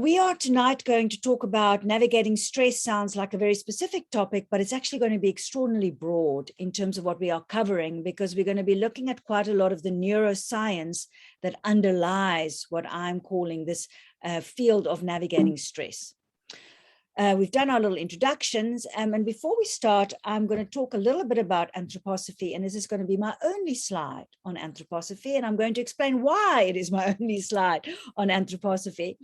we are tonight going to talk about navigating stress. Sounds like a very specific topic, but it's actually going to be extraordinarily broad in terms of what we are covering, because we're going to be looking at quite a lot of the neuroscience that underlies what I'm calling this field of navigating stress. We've done our little introductions, and before we start, I'm going to talk a little bit about anthroposophy, and this is going to be my only slide on anthroposophy, and I'm going to explain why it is my only slide on anthroposophy.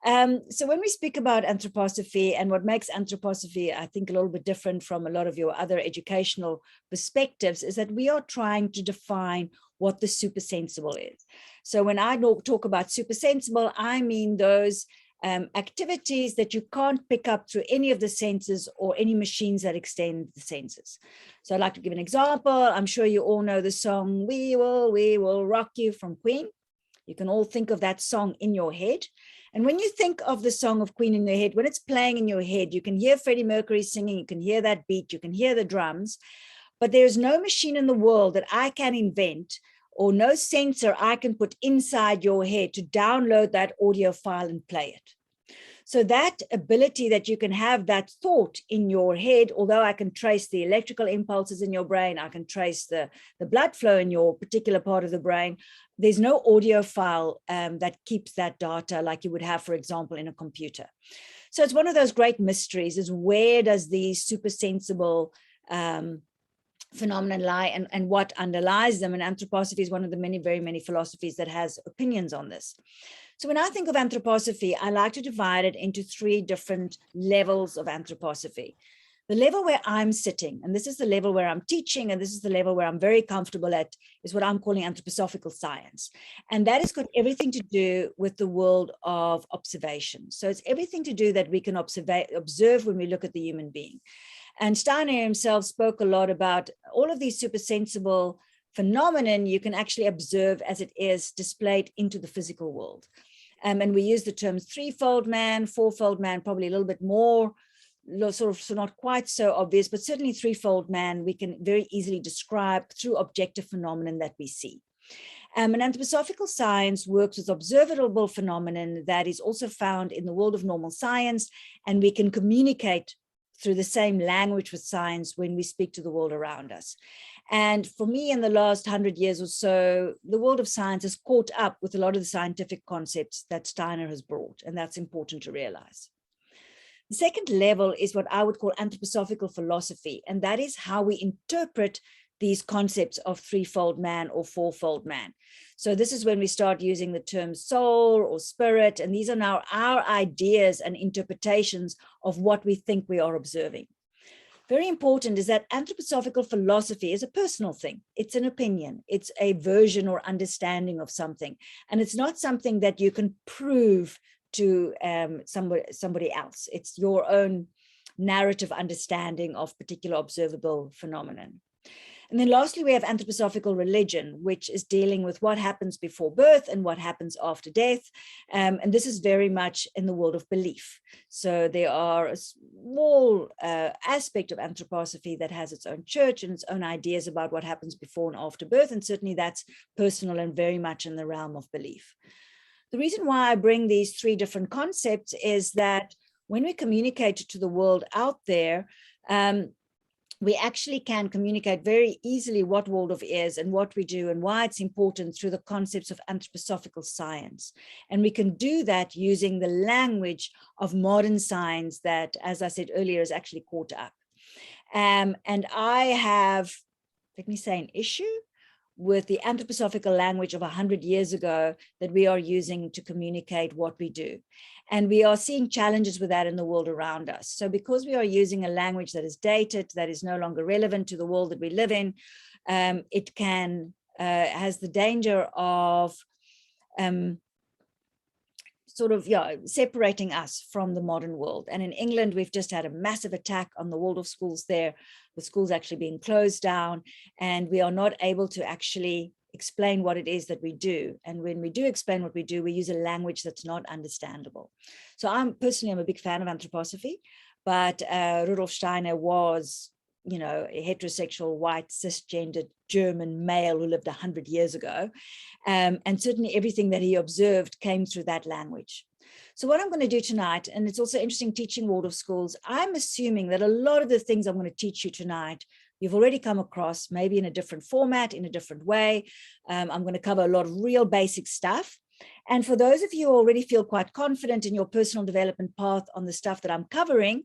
So when we speak about anthroposophy and what makes anthroposophy, I think, a little bit different from a lot of your other educational perspectives, is that we are trying to define what the supersensible is. So when I talk about supersensible, I mean those activities that you can't pick up through any of the senses or any machines that extend the senses. So I'd like to give an example. I'm sure you all know the song, We Will Rock You from Queen. You can all think of that song in your head. And when you think of the song of Queen in your head, when it's playing in your head, you can hear Freddie Mercury singing, you can hear that beat, you can hear the drums, but there's no machine in the world that I can invent or no sensor I can put inside your head to download that audio file and play it. So that ability that you can have that thought in your head, although I can trace the electrical impulses in your brain, I can trace the blood flow in your particular part of the brain, there's no audio file that keeps that data like you would have, for example, in a computer. So it's one of those great mysteries, is where does the supersensible phenomenon lie, and what underlies them. And anthroposophy is one of the very many philosophies that has opinions on this. So when I think of anthroposophy, I like to divide it into three different levels of anthroposophy. The level where I'm sitting, and this is the level where I'm teaching, and this is the level where I'm very comfortable at, is what I'm calling anthroposophical science. And that has got everything to do with the world of observation. So it's everything to do that we can observe when we look at the human being. And Steiner himself spoke a lot about all of these supersensible phenomenon you can actually observe as it is displayed into the physical world. And we use the terms threefold man, fourfold man, probably a little bit more, so not quite so obvious, but certainly threefold man we can very easily describe through objective phenomenon that we see. And anthroposophical science works with observable phenomenon that is also found in the world of normal science, and we can communicate through the same language with science when we speak to the world around us. And for me, in the last 100 years or so, the world of science has caught up with a lot of the scientific concepts that Steiner has brought, and that's important to realize. The second level is what I would call anthroposophical philosophy, and that is how we interpret these concepts of threefold man or fourfold man. So this is when we start using the term soul or spirit, and these are now our ideas and interpretations of what we think we are observing. Very important is that anthroposophical philosophy is a personal thing. It's an opinion. It's a version or understanding of something. And it's not something that you can prove to somebody else. It's your own narrative understanding of particular observable phenomenon. And then lastly, we have anthroposophical religion, which is dealing with what happens before birth and what happens after death. And this is very much in the world of belief. So there are a small aspect of anthroposophy that has its own church and its own ideas about what happens before and after birth. And certainly that's personal and very much in the realm of belief. The reason why I bring these three different concepts is that when we communicate to the world out there, we actually can communicate very easily what Waldorf is and what we do and why it's important through the concepts of anthroposophical science. And we can do that using the language of modern science that, as I said earlier, is actually caught up. And I have, let me say, an issue with the anthroposophical language of 100 years ago that we are using to communicate what we do. And we are seeing challenges with that in the world around us. So because we are using a language that is dated, that is no longer relevant to the world that we live in, it has the danger of separating us from the modern world. And in England, we've just had a massive attack on the Waldorf schools there, with schools actually being closed down, and we are not able to actually explain what it is that we do. And when we do explain what we do, we use a language that's not understandable. So I'm a big fan of anthroposophy, but Rudolf Steiner was, a heterosexual, white, cisgendered German male who lived 100 years ago. And certainly everything that he observed came through that language. So what I'm going to do tonight, and it's also interesting teaching Waldorf schools, I'm assuming that a lot of the things I'm going to teach you tonight, you've already come across, maybe in a different format, in a different way. I'm going to cover a lot of real basic stuff. And for those of you who already feel quite confident in your personal development path on the stuff that I'm covering,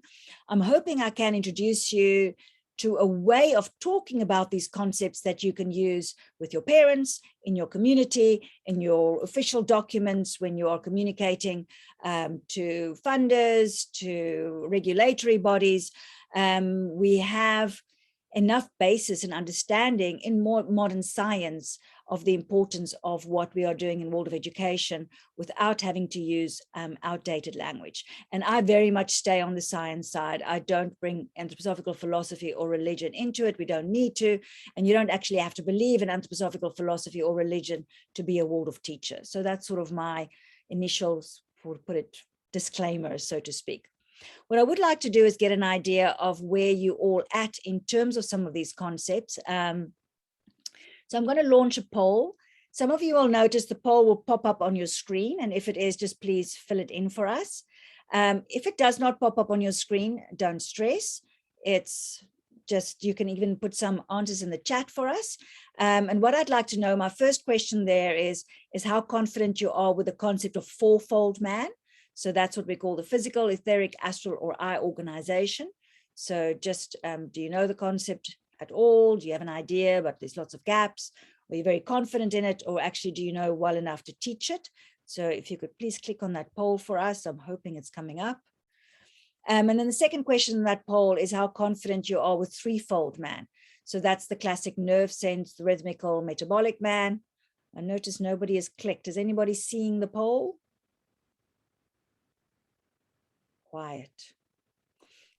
I'm hoping I can introduce you to a way of talking about these concepts that you can use with your parents, in your community, in your official documents, when you are communicating to funders, to regulatory bodies. We have enough basis and understanding in more modern science of the importance of what we are doing in Waldorf education without having to use outdated language. And I very much stay on the science side. I don't bring anthroposophical philosophy or religion into it. We don't need to, and you don't actually have to believe in anthroposophical philosophy or religion to be a Waldorf teacher. So that's sort of my initials, for put it, disclaimer, so to speak. What I would like to do is get an idea of where you all at in terms of some of these concepts. So I'm going to launch a poll. Some of you will notice the poll will pop up on your screen. And if it is, just please fill it in for us. If it does not pop up on your screen, don't stress. It's just, you can even put some answers in the chat for us. And what I'd like to know, my first question there is how confident you are with the concept of fourfold man. So that's what we call the physical, etheric, astral, or I organization. So just, do you know the concept at all? Do you have an idea, but there's lots of gaps? Are you very confident in it? Or actually, do you know well enough to teach it? So if you could please click on that poll for us, I'm hoping it's coming up. And then the second question in that poll is how confident you are with threefold man. So that's the classic nerve sense, the rhythmical, metabolic man. I notice nobody has clicked. Is anybody seeing the poll? Quiet.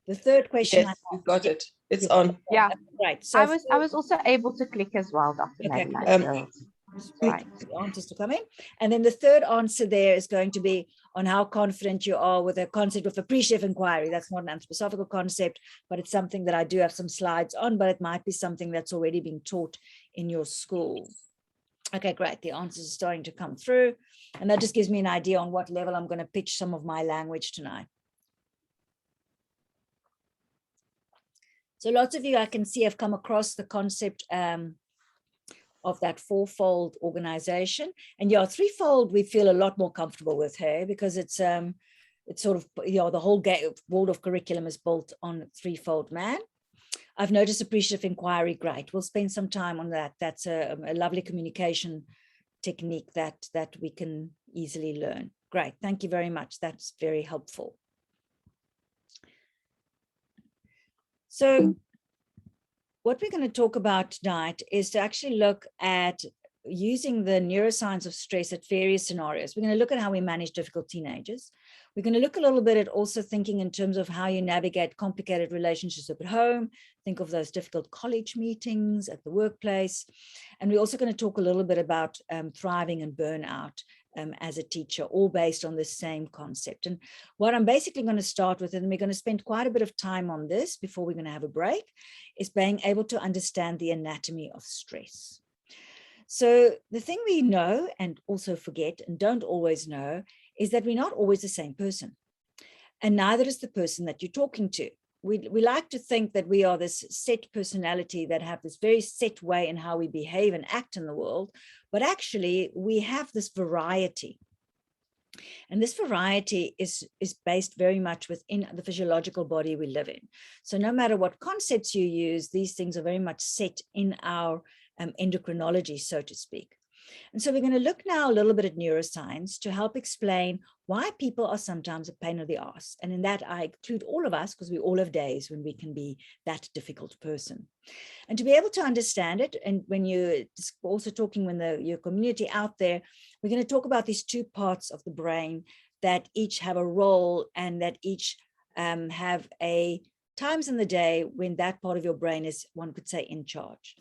The third question. Yes, we've got it. It's on. Yeah. Right. So I was also able to click as well, Dr. Okay. Madeleine. Right. The answers to come in. And then the third answer there is going to be on how confident you are with the concept of appreciative inquiry. That's not an anthroposophical concept, but it's something that I do have some slides on, but it might be something that's already being taught in your school. Okay, great. The answers are starting to come through. And that just gives me an idea on what level I'm going to pitch some of my language tonight. So lots of you I can see have come across the concept of that fourfold organization. And yeah, threefold we feel a lot more comfortable with her because it's sort of, you know, the whole Waldorf curriculum is built on threefold man. I've noticed appreciative inquiry, great. We'll spend some time on that. That's a lovely communication technique that we can easily learn. Great, thank you very much. That's very helpful. So what we're going to talk about tonight is to actually look at using the neuroscience of stress at various scenarios. We're going to look at how we manage difficult teenagers. We're going to look a little bit at also thinking in terms of how you navigate complicated relationships at home. Think of those difficult college meetings at the workplace. And we're also going to talk a little bit about thriving and burnout as a teacher, all based on the same concept. And what I'm basically going to start with, and we're going to spend quite a bit of time on this before we're going to have a break, is being able to understand the anatomy of stress. So the thing we know and also forget and don't always know is that we're not always the same person. And neither is the person that you're talking to. We like to think that we are this set personality that have this very set way in how we behave and act in the world, but actually we have this variety. And this variety is based very much within the physiological body we live in. So no matter what concepts you use, these things are very much set in our endocrinology, so to speak. And so we're going to look now a little bit at neuroscience to help explain why people are sometimes a pain in the ass. And in that, I include all of us, because we all have days when we can be that difficult person. And to be able to understand it, and when you're also talking with your community out there, we're going to talk about these two parts of the brain that each have a role and that each have times in the day when that part of your brain is, one could say, in charge.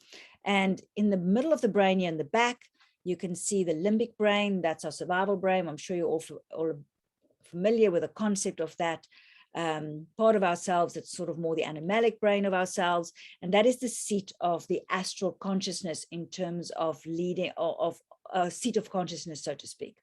And in the middle of the brain, here in the back, you can see the limbic brain. That's our survival brain. I'm sure you're all familiar with the concept of that part of ourselves. It's sort of more the animalic brain of ourselves. And that is the seat of the astral consciousness in terms of leading, of a seat of consciousness, so to speak.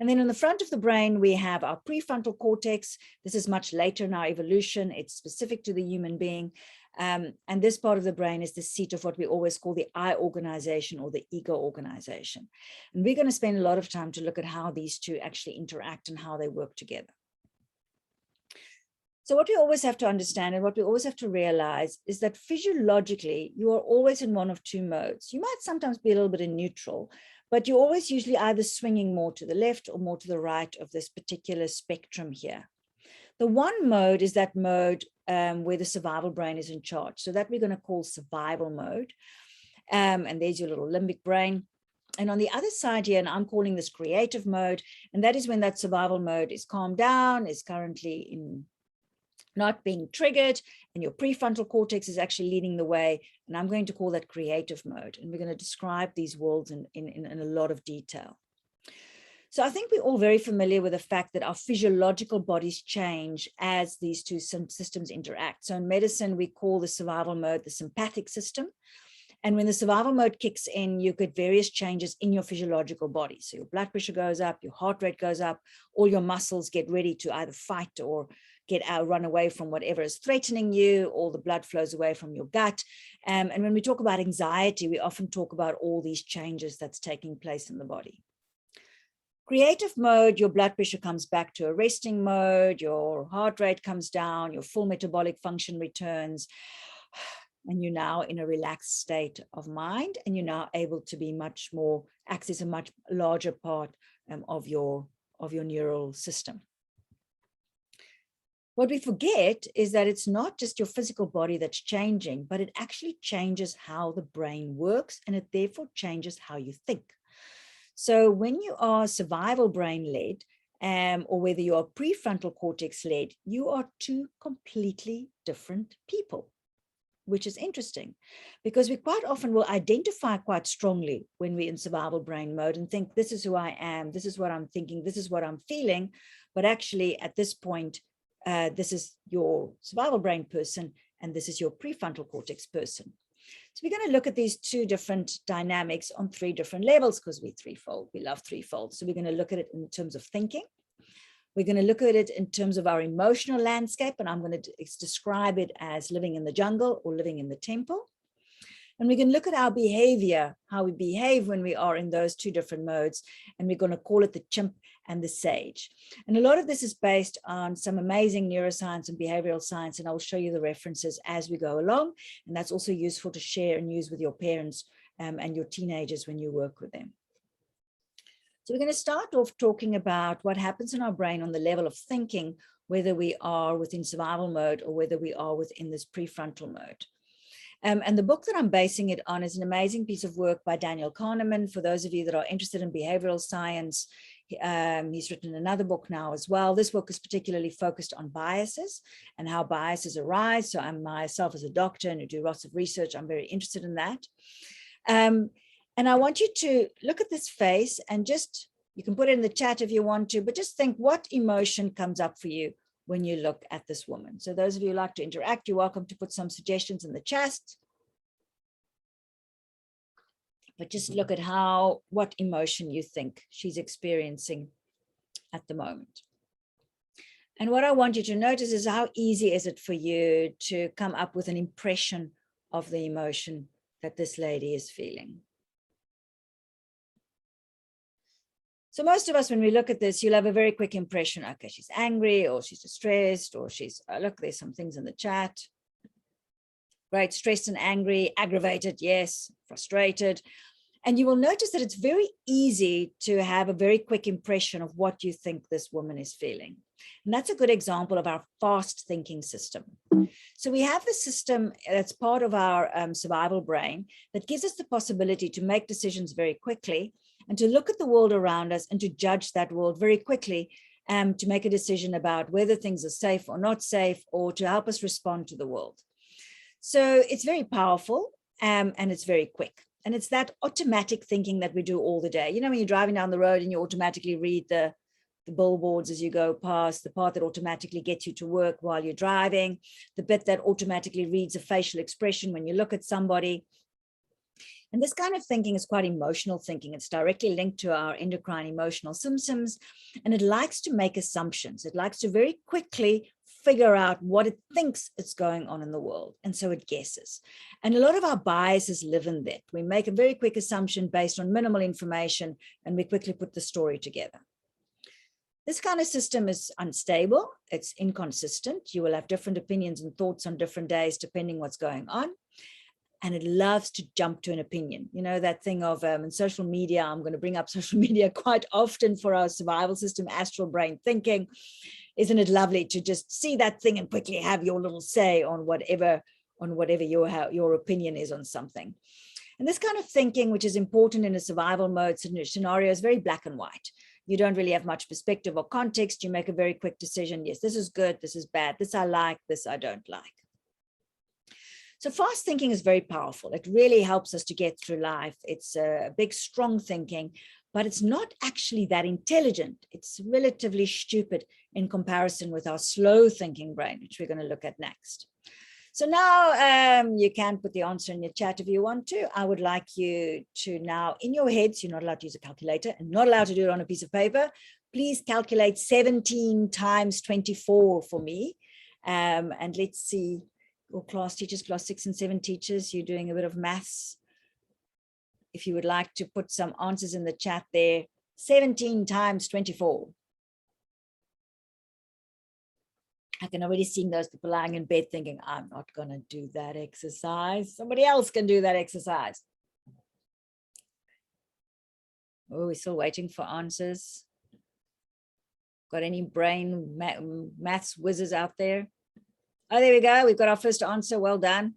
And then on the front of the brain, we have our prefrontal cortex. This is much later in our evolution. It's specific to the human being. And this part of the brain is the seat of what we always call the I organization or the ego organization. And we're going to spend a lot of time to look at how these two actually interact and how they work together. So what we always have to understand and what we always have to realize is that physiologically, you are always in one of two modes. You might sometimes be a little bit in neutral, but you're always usually either swinging more to the left or more to the right of this particular spectrum here. The one mode is that mode where the survival brain is in charge. So that we're going to call survival mode. And there's your little limbic brain. And on the other side here, and I'm calling this creative mode, and that is when that survival mode is calmed down, is currently in not being triggered, and your prefrontal cortex is actually leading the way. And I'm going to call that creative mode. And we're going to describe these worlds in a lot of detail. So I think we're all very familiar with the fact that our physiological bodies change as these two systems interact. So in medicine, we call the survival mode the sympathetic system. And when the survival mode kicks in, you get various changes in your physiological body. So your blood pressure goes up, your heart rate goes up, all your muscles get ready to either fight or get out, run away from whatever is threatening you, all the blood flows away from your gut. And when we talk about anxiety, we often talk about all these changes that's taking place in the body. Creative mode, your blood pressure comes back to a resting mode, your heart rate comes down, your full metabolic function returns, and you're now in a relaxed state of mind, and you're now able to be much more, access a much larger part of your neural system. What we forget is that it's not just your physical body that's changing, but it actually changes how the brain works, and it therefore changes how you think. So when you are survival brain led, or whether you are prefrontal cortex led, you are two completely different people, which is interesting because we quite often will identify quite strongly when we're in survival brain mode and think, this is who I am, this is what I'm thinking, this is what I'm feeling. But actually at this point, this is your survival brain person, and this is your prefrontal cortex person. So we're going to look at these two different dynamics on three different levels because we're threefold. We love threefold. So we're going to look at it in terms of thinking. We're going to look at it in terms of our emotional landscape, and I'm going to describe it as living in the jungle or living in the temple. And we can look at our behavior, how we behave when we are in those two different modes, and we're going to call it the chimp and the sage. And a lot of this is based on some amazing neuroscience and behavioral science, and I'll show you the references as we go along. And that's also useful to share and use with your parents and your teenagers when you work with them. So we're going to start off talking about what happens in our brain on the level of thinking, whether we are within survival mode or whether we are within this prefrontal mode. And the book that I'm basing it on is an amazing piece of work by Daniel Kahneman. For those of you that are interested in behavioral science, he's written another book now as well. This book is particularly focused on biases and how biases arise. So I'm myself as a doctor and who do lots of research, I'm very interested in that. And I want you to look at this face and just, you can put it in the chat if you want to, but just think what emotion comes up for you when you look at this woman. So those of you who like to interact, you're welcome to put some suggestions in the chat. But just look at what emotion you think she's experiencing at the moment. And what I want you to notice is how easy is it for you to come up with an impression of the emotion that this lady is feeling. So most of us, when we look at this, you'll have a very quick impression. Okay, she's angry, or she's distressed, or she's, look, there's some things in the chat. Right, stressed and angry, aggravated, yes, frustrated. And you will notice that it's very easy to have a very quick impression of what you think this woman is feeling. And that's a good example of our fast thinking system. So we have the system that's part of our survival brain that gives us the possibility to make decisions very quickly and to look at the world around us and to judge that world very quickly to make a decision about whether things are safe or not safe, or to help us respond to the world. So it's very powerful and it's very quick. And it's that automatic thinking that we do all the day. You know, when you're driving down the road and you automatically read the billboards as you go past, the part that automatically gets you to work while you're driving, the bit that automatically reads a facial expression when you look at somebody. And this kind of thinking is quite emotional thinking. It's directly linked to our endocrine emotional systems, and it likes to make assumptions. It likes to very quickly figure out what it thinks is going on in the world. And so it guesses. And a lot of our biases live in that. We make a very quick assumption based on minimal information, and we quickly put the story together. This kind of system is unstable. It's inconsistent. You will have different opinions and thoughts on different days, depending what's going on. And it loves to jump to an opinion. You know, that thing of in social media, I'm going to bring up social media quite often for our survival system, astral brain thinking. Isn't it lovely to just see that thing and quickly have your little say on whatever your opinion is on something? And this kind of thinking, which is important in a survival mode scenario, is very black and white. You don't really have much perspective or context. You make a very quick decision. Yes, this is good. This is bad. This I like. This I don't like. So fast thinking is very powerful. It really helps us to get through life. It's a big, strong thinking, but it's not actually that intelligent. It's relatively stupid in comparison with our slow thinking brain, which we're going to look at next. So now you can put the answer in your chat if you want to. I would like you to now, in your heads, you're not allowed to use a calculator and not allowed to do it on a piece of paper. Please calculate 17 times 24 for me. And let's see, or class teachers, class 6 and 7 teachers, you're doing a bit of maths. If you would like to put some answers in the chat there, 17 times 24. I can already see those people lying in bed thinking, I'm not going to do that exercise. Somebody else can do that exercise. Oh, we're still waiting for answers. Got any brain maths whizzes out there? Oh, there we go. We've got our first answer. Well done.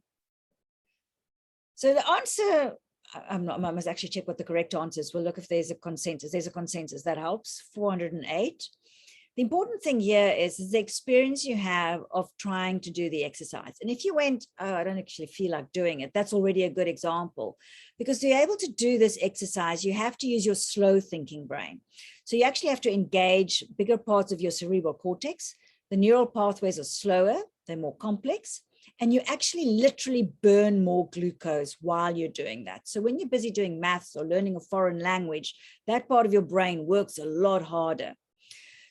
So the answer, I must actually check what the correct answer is. We'll look if there's a consensus. There's a consensus. That helps. 408. The important thing here is the experience you have of trying to do the exercise. And if you went, oh, I don't actually feel like doing it, that's already a good example. Because to be able to do this exercise, you have to use your slow thinking brain. So you actually have to engage bigger parts of your cerebral cortex. The neural pathways are slower, they're more complex, and you actually literally burn more glucose while you're doing that. So when you're busy doing maths or learning a foreign language, that part of your brain works a lot harder.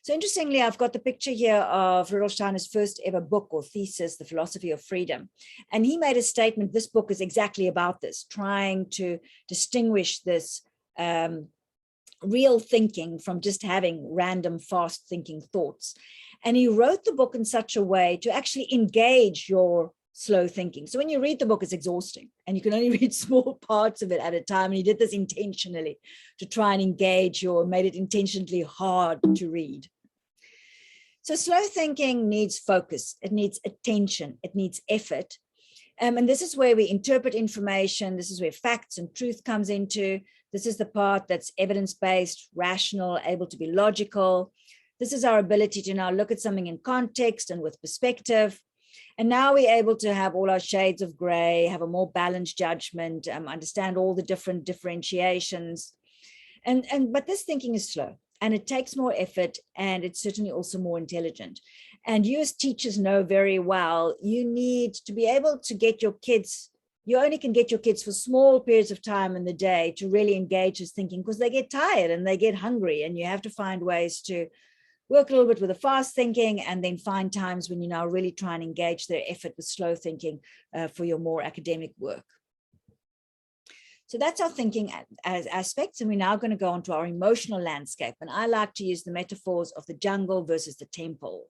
So interestingly, I've got the picture here of Rudolf Steiner's first ever book or thesis, The Philosophy of Freedom. And he made a statement, this book is exactly about this, trying to distinguish this real thinking from just having random fast thinking thoughts. And he wrote the book in such a way to actually engage your slow thinking. So when you read the book, it's exhausting and you can only read small parts of it at a time. And he did this intentionally to try and engage made it intentionally hard to read. So slow thinking needs focus. It needs attention. It needs effort. And this is where we interpret information. This is where facts and truth comes into. This is the part that's evidence-based, rational, able to be logical. This is our ability to now look at something in context and with perspective. And now we're able to have all our shades of gray, have a more balanced judgment, understand all the different differentiations. But this thinking is slow and it takes more effort, and it's certainly also more intelligent. And you as teachers know very well, you need to be able to get your kids, you only can get your kids for small periods of time in the day to really engage this thinking, because they get tired and they get hungry, and you have to find ways to work a little bit with the fast thinking and then find times when you now really try and engage their effort with slow thinking for your more academic work. So that's our thinking as aspects. And we're now going to go on to our emotional landscape. And I like to use the metaphors of the jungle versus the temple.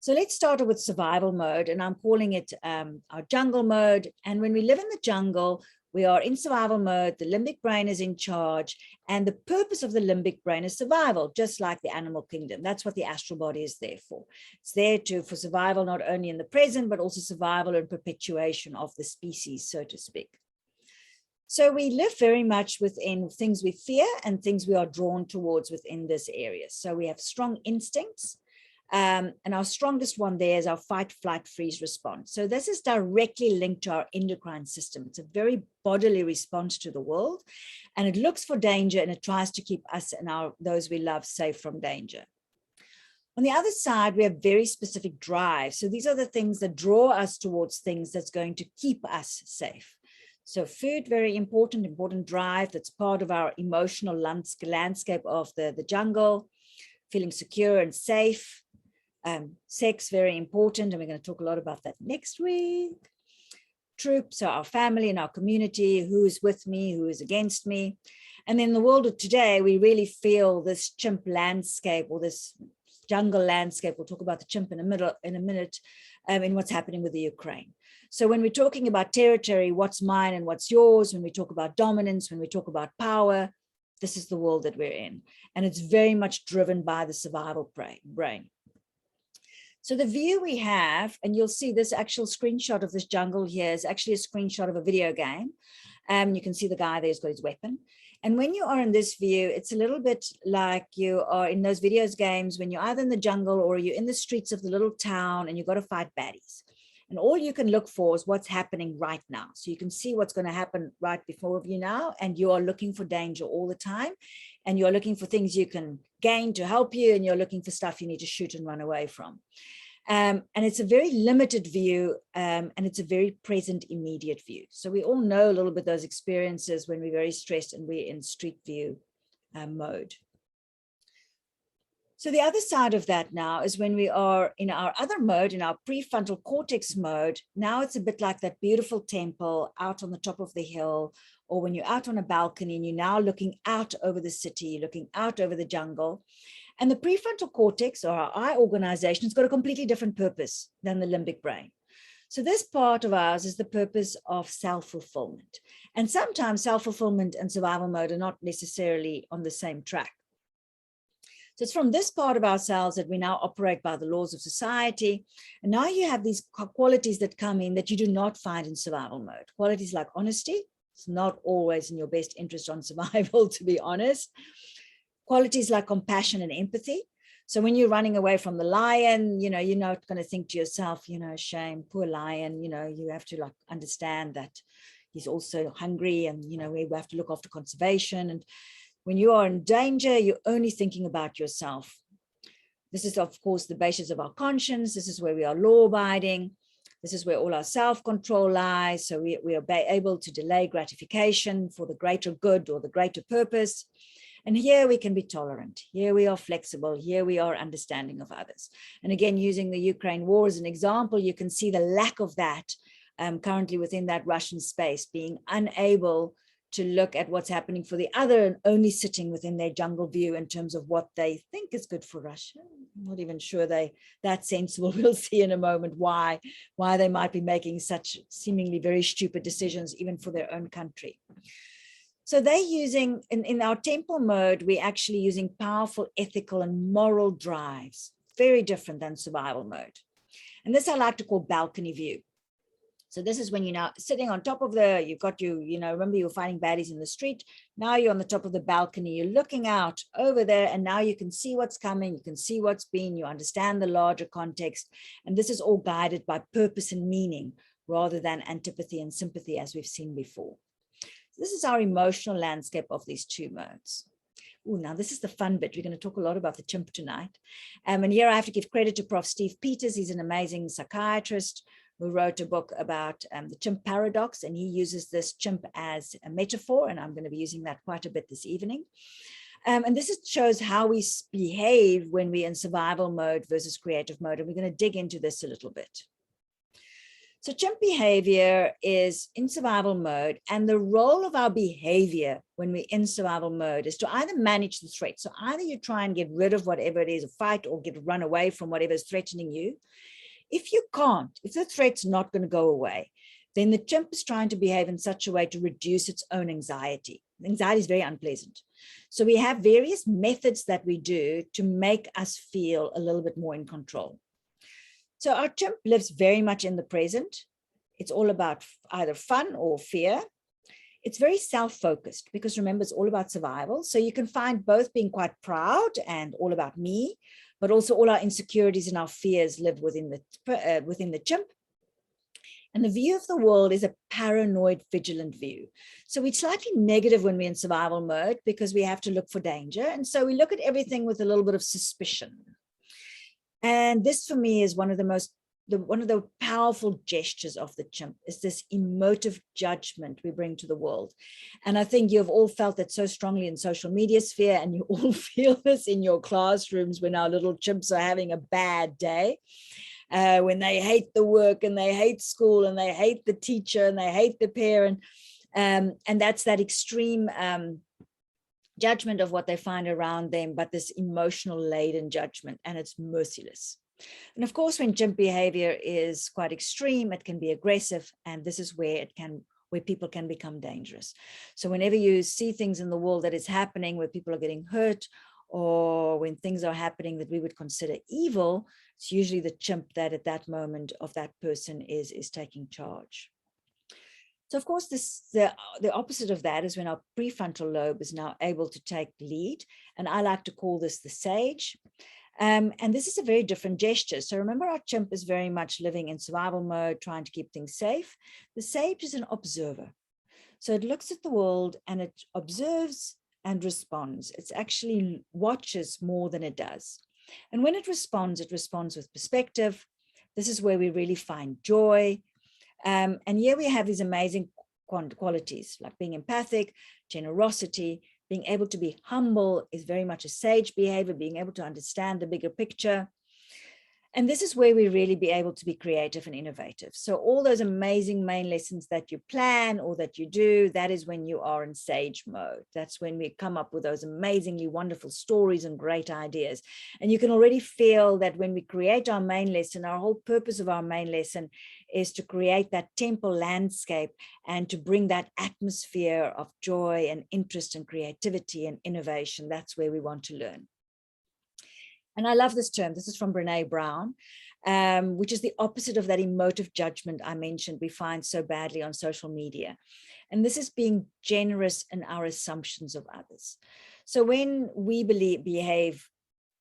So let's start with survival mode, and I'm calling it our jungle mode. And when we live in the jungle, we are in survival mode, the limbic brain is in charge, and the purpose of the limbic brain is survival, just like the animal kingdom. That's what the astral body is there for. It's there for survival, not only in the present, but also survival and perpetuation of the species, so to speak. So we live very much within things we fear and things we are drawn towards within this area. So we have strong instincts. And our strongest one there is our fight, flight, freeze response. So this is directly linked to our endocrine system. It's a very bodily response to the world, and it looks for danger and it tries to keep us and those we love safe from danger. On the other side, we have very specific drives. So these are the things that draw us towards things that's going to keep us safe. So food, very important drive. That's part of our emotional landscape of the jungle, feeling secure and safe. Sex, very important. And we're going to talk a lot about that next week. Troop, so our family and our community, who is with me, who is against me. And in the world of today, we really feel this chimp landscape or this jungle landscape. We'll talk about the chimp in a minute, in what's happening with the Ukraine. So when we're talking about territory, what's mine and what's yours, when we talk about dominance, when we talk about power, this is the world that we're in. And it's very much driven by the survival brain. So the view we have, and you'll see this actual screenshot of this jungle here is actually a screenshot of a video game. You can see the guy there's got his weapon. And when you are in this view, it's a little bit like you are in those videos games when you're either in the jungle or you're in the streets of the little town and you've got to fight baddies. And all you can look for is what's happening right now. So you can see what's going to happen right before you now, and you are looking for danger all the time. And you're looking for things you can gain to help you, and you're looking for stuff you need to shoot and run away from. And it's a very limited view, and it's a very present, immediate view. So we all know a little bit those experiences when we're very stressed and we're in street view mode. So the other side of that now is when we are in our other mode, in our prefrontal cortex mode. Now it's a bit like that beautiful temple out on the top of the hill, or when you're out on a balcony and you're now looking out over the city, looking out over the jungle. And the prefrontal cortex, or our eye organization, has got a completely different purpose than the limbic brain. So this part of ours is the purpose of self-fulfillment. And sometimes self-fulfillment and survival mode are not necessarily on the same track. So it's from this part of ourselves that we now operate by the laws of society. And now you have these qualities that come in that you do not find in survival mode. Qualities like honesty. It's not always in your best interest on survival, to be honest. Qualities like compassion and empathy. So when you're running away from the lion, you're not going to think to yourself, shame, poor lion, you have to like understand that he's also hungry, and, we have to look after conservation. And when you are in danger, you're only thinking about yourself. This is, of course, the basis of our conscience. This is where we are law-abiding. This is where all our self-control lies. So we are able to delay gratification for the greater good or the greater purpose. And here we can be tolerant. Here we are flexible. Here we are understanding of others. And again, using the Ukraine war as an example, you can see the lack of that currently within that Russian space, being unable to look at what's happening for the other and only sitting within their jungle view in terms of what they think is good for Russia. I'm not even sure that's sensible. We'll see in a moment why they might be making such seemingly very stupid decisions, even for their own country. So they're using, in our temple mode, we're actually using powerful ethical and moral drives, very different than survival mode. And this I like to call balcony view. So this is when you're now sitting on top of remember you were fighting baddies in the street. Now you're on the top of the balcony, you're looking out over there, and now you can see what's coming, you can see what's been, you understand the larger context. And this is all guided by purpose and meaning rather than antipathy and sympathy, as we've seen before. So this is our emotional landscape of these two modes. Oh, now this is the fun bit. We're going to talk a lot about the chimp tonight. And here I have to give credit to Prof. Steve Peters. He's an amazing psychiatrist who wrote a book about the chimp paradox, and he uses this chimp as a metaphor, and I'm going to be using that quite a bit this evening. And this shows how we behave when we're in survival mode versus creative mode, and we're going to dig into this a little bit. So chimp behavior is in survival mode, and the role of our behavior when we're in survival mode is to either manage the threat. So either you try and get rid of whatever it is, a fight, or run away from whatever is threatening you. If you can't, if the threat's not going to go away, then the chimp is trying to behave in such a way to reduce its own anxiety. Anxiety is very unpleasant. So we have various methods that we do to make us feel a little bit more in control. So our chimp lives very much in the present. It's all about either fun or fear. It's very self-focused because remember, it's all about survival. So you can find both being quite proud and all about me, but also all our insecurities and our fears live within the chimp. And the view of the world is a paranoid, vigilant view. So we're slightly negative when we're in survival mode because we have to look for danger. And so we look at everything with a little bit of suspicion. And this for me is one of the most one of the powerful gestures of the chimp is this emotive judgment we bring to the world. And I think you've all felt that so strongly in social media sphere, and you all feel this in your classrooms when our little chimps are having a bad day, when they hate the work and they hate school and they hate the teacher and they hate the parent. And that's that extreme judgment of what they find around them, but this emotional laden judgment, and it's merciless. And of course, when chimp behavior is quite extreme, it can be aggressive, and this is where people can become dangerous. So whenever you see things in the world that is happening where people are getting hurt, or when things are happening that we would consider evil, it's usually the chimp that at that moment of that person is taking charge. So of course, the opposite of that is when our prefrontal lobe is now able to take lead, and I like to call this the sage. And this is a very different gesture. So remember, our chimp is very much living in survival mode, trying to keep things safe. The sage is an observer. So it looks at the world and it observes and responds. It's actually watches more than it does. And when it responds with perspective. This is where we really find joy. And here we have these amazing qualities like being empathic, generosity, being able to be humble is very much a sage behavior, being able to understand the bigger picture. And this is where we really be able to be creative and innovative. So all those amazing main lessons that you plan or that you do, that is when you are in sage mode. That's when we come up with those amazingly wonderful stories and great ideas. And you can already feel that when we create our main lesson, our whole purpose of our main lesson is to create that temple landscape and to bring that atmosphere of joy and interest and creativity and innovation. That's where we want to learn. And I love this term. This is from Brene Brown, which is the opposite of that emotive judgment I mentioned we find so badly on social media. And this is being generous in our assumptions of others. So when we behave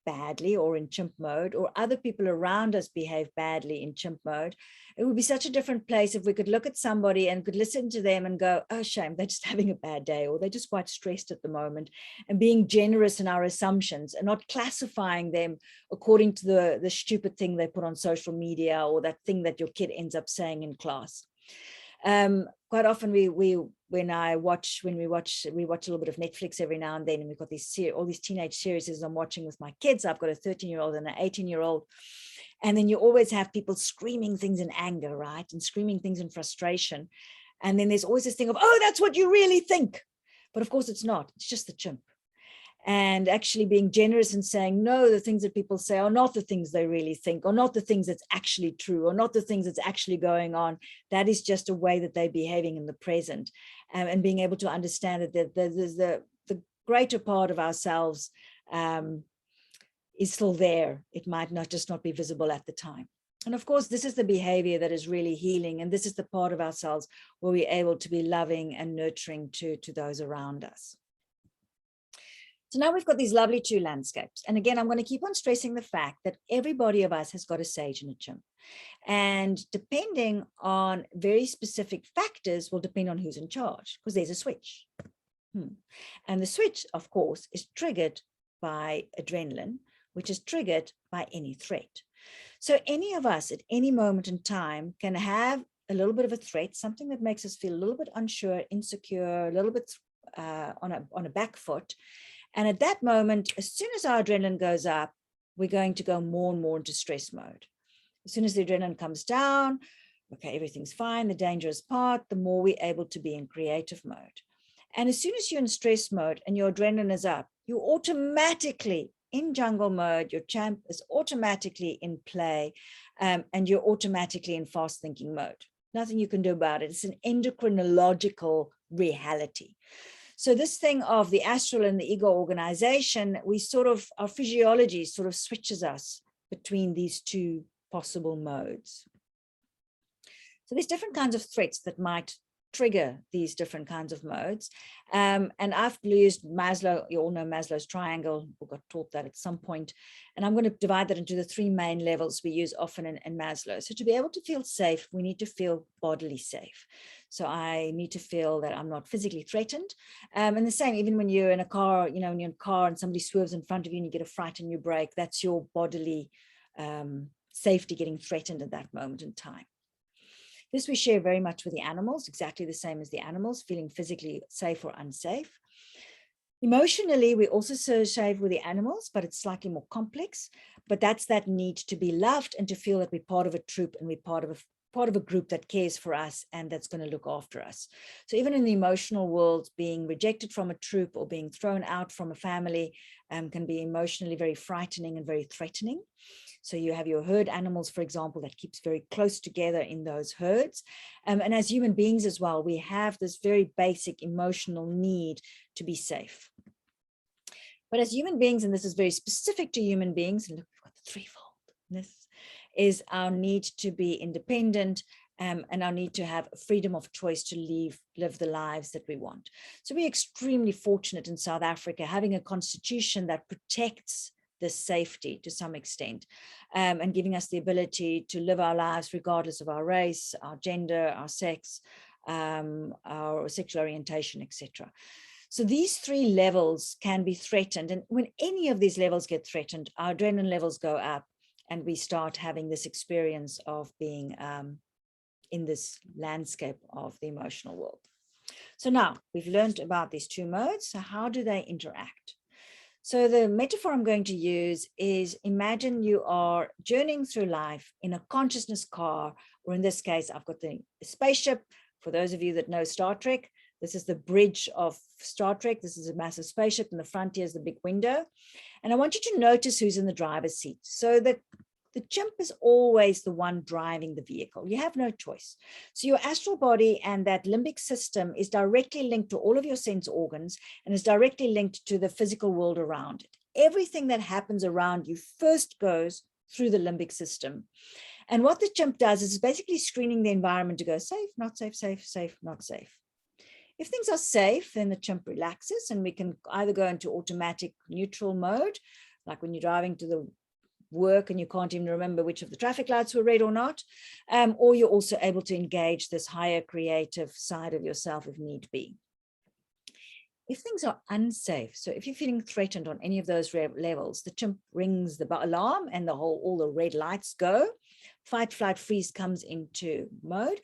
badly or in chimp mode, or other people around us behave badly in chimp mode, it would be such a different place if we could look at somebody and could listen to them and go, oh, shame, they're just having a bad day, or they're just quite stressed at the moment, and being generous in our assumptions and not classifying them according to the stupid thing they put on social media or that thing that your kid ends up saying in class. Quite often we watch a little bit of Netflix every now and then, and we've got all these teenage series I'm watching with my kids. I've got a 13-year-old and an 18-year-old. And then you always have people screaming things in anger, right? And screaming things in frustration. And then there's always this thing of, oh, that's what you really think. But of course it's not, it's just the chimp. And actually being generous and saying, no, the things that people say are not the things they really think, or not the things that's actually true, or not the things that's actually going on. That is just a way that they're behaving in the present. And being able to understand that there's the greater part of ourselves is still there. It might not be visible at the time. And of course, this is the behavior that is really healing. And this is the part of ourselves where we're able to be loving and nurturing to those around us. So now we've got these lovely two landscapes. And again, I'm going to keep on stressing the fact that everybody of us has got a sage and a chimp. And depending on very specific factors will depend on who's in charge, because there's a switch. And the switch, of course, is triggered by adrenaline, which is triggered by any threat. So any of us at any moment in time can have a little bit of a threat, something that makes us feel a little bit unsure, insecure, a little bit on a back foot. And at that moment, as soon as our adrenaline goes up, we're going to go more and more into stress mode. As soon as the adrenaline comes down, okay, everything's fine, the danger is part, the more we're able to be in creative mode. And as soon as you're in stress mode and your adrenaline is up, you're automatically in jungle mode, your champ is automatically in play, and you're automatically in fast thinking mode. Nothing you can do about it. It's an endocrinological reality. So this thing of the astral and the ego organization, our physiology sort of switches us between these two possible modes. So there's different kinds of threats that might trigger these different kinds of modes. And I've used Maslow, you all know Maslow's triangle, we got taught that at some point. And I'm going to divide that into the three main levels we use often in Maslow. So to be able to feel safe, we need to feel bodily safe. So I need to feel that I'm not physically threatened. And the same, even when you're in a car, when you're in a car and somebody swerves in front of you and you get a fright and you brake, that's your bodily safety getting threatened at that moment in time. This we share very much with the animals, exactly the same as the animals, feeling physically safe or unsafe. Emotionally, we also associate with the animals, but it's slightly more complex. But that's that need to be loved and to feel that we're part of a troop and we're part of a group that cares for us and that's going to look after us. So even in the emotional world, being rejected from a troop or being thrown out from a family can be emotionally very frightening and very threatening. So you have your herd animals, for example, that keeps very close together in those herds. And as human beings as well, we have this very basic emotional need to be safe. But as human beings, and this is very specific to human beings, and look, we've got the threefold. This is our need to be independent and our need to have freedom of choice to live the lives that we want. So we're extremely fortunate in South Africa, having a constitution that protects this safety to some extent, and giving us the ability to live our lives regardless of our race, our gender, our sex, our sexual orientation, etc. So these three levels can be threatened. And when any of these levels get threatened, our adrenaline levels go up and we start having this experience of being in this landscape of the emotional world. So now we've learned about these two modes. So how do they interact? So the metaphor I'm going to use is, imagine you are journeying through life in a consciousness car, or in this case, I've got the spaceship. For those of you that know Star Trek, this is the bridge of Star Trek. This is a massive spaceship, and the front here is the big window. And I want you to notice who's in the driver's seat. So the chimp is always the one driving the vehicle. You have no choice. So your astral body and that limbic system is directly linked to all of your sense organs and is directly linked to the physical world around it. Everything that happens around you first goes through the limbic system. And what the chimp does is basically screening the environment to go safe, not safe, safe, safe, not safe. If things are safe, then the chimp relaxes and we can either go into automatic neutral mode, like when you're driving to the work and you can't even remember which of the traffic lights were red or not, or you're also able to engage this higher creative side of yourself if need be. If things are unsafe, so if you're feeling threatened on any of those levels, the chimp rings the alarm and all the red lights go. Fight, flight, freeze comes into mode.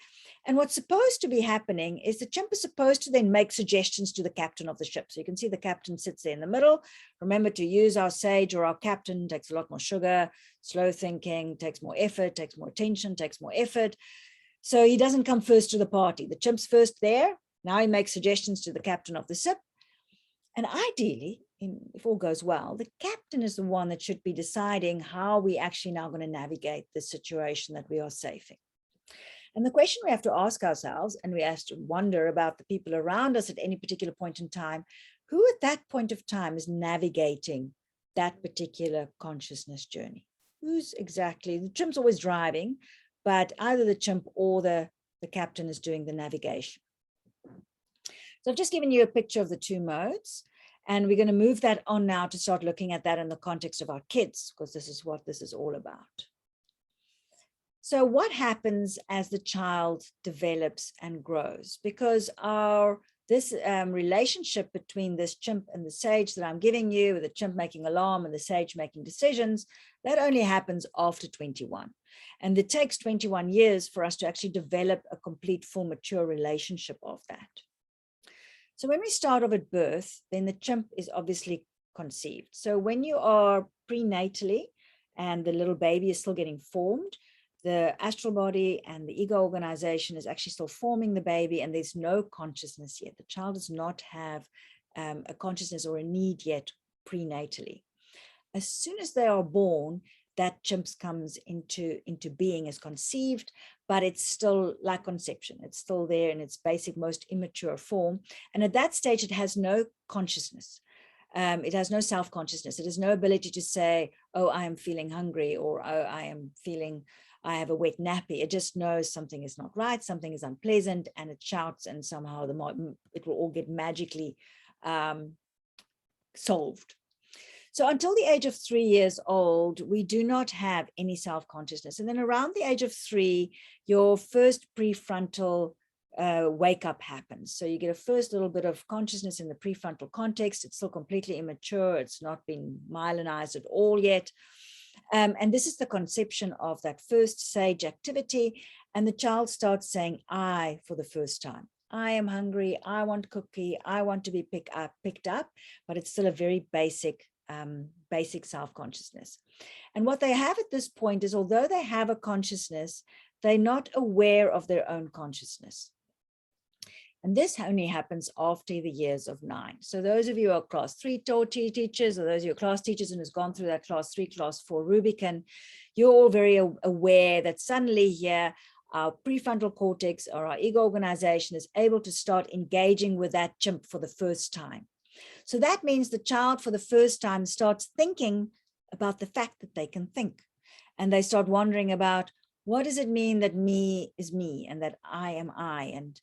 And what's supposed to be happening is the chimp is supposed to then make suggestions to the captain of the ship. So you can see the captain sits there in the middle. Remember to use our sage or our captain, takes a lot more sugar, slow thinking, takes more effort, takes more attention, takes more effort. So he doesn't come first to the party. The chimp's first there. Now he makes suggestions to the captain of the ship. And ideally, if all goes well, the captain is the one that should be deciding how we actually now going to navigate the situation that we are safe in. And the question we have to ask ourselves, and we have to wonder about the people around us at any particular point in time, who at that point of time is navigating that particular consciousness journey? Who's exactly, the chimp's always driving, but either the chimp or the captain is doing the navigation. So I've just given you a picture of the two modes, and we're going to move that on now to start looking at that in the context of our kids, because this is what this is all about. So what happens as the child develops and grows? Because this relationship between this chimp and the sage that I'm giving you, with the chimp making alarm and the sage making decisions, that only happens after 21. And it takes 21 years for us to actually develop a complete, full, mature relationship of that. So when we start off at birth, then the chimp is obviously conceived. So when you are prenatally and the little baby is still getting formed, the astral body and the ego organization is actually still forming the baby, and there's no consciousness yet. The child does not have a consciousness or a need yet prenatally. As soon as they are born, that chimp comes into being as conceived, but it's still like conception. It's still there in its basic, most immature form. And at that stage, it has no consciousness. It has no self-consciousness. It has no ability to say, oh, I am feeling hungry, or oh, I have a wet nappy. It just knows something is not right, something is unpleasant, and it shouts, and somehow it will all get magically solved. So until the age of 3 years old, we do not have any self-consciousness. And then around the age of 3, your first prefrontal wake up happens. So you get a first little bit of consciousness in the prefrontal context. It's still completely immature. It's not been myelinized at all yet. And this is the conception of that first sage activity. And the child starts saying, I, for the first time. I am hungry, I want cookie, I want to be picked up, but it's still a very basic self-consciousness. And what they have at this point is, although they have a consciousness, they're not aware of their own consciousness. And this only happens after the years of 9. So those of you who are class 3 teachers, or those of you who are class teachers and has gone through that class 3, class 4 Rubicon, you're all very aware that suddenly here, our prefrontal cortex or our ego organization is able to start engaging with that chimp for the first time. So that means the child for the first time starts thinking about the fact that they can think. And they start wondering about, what does it mean that me is me and that I am I? And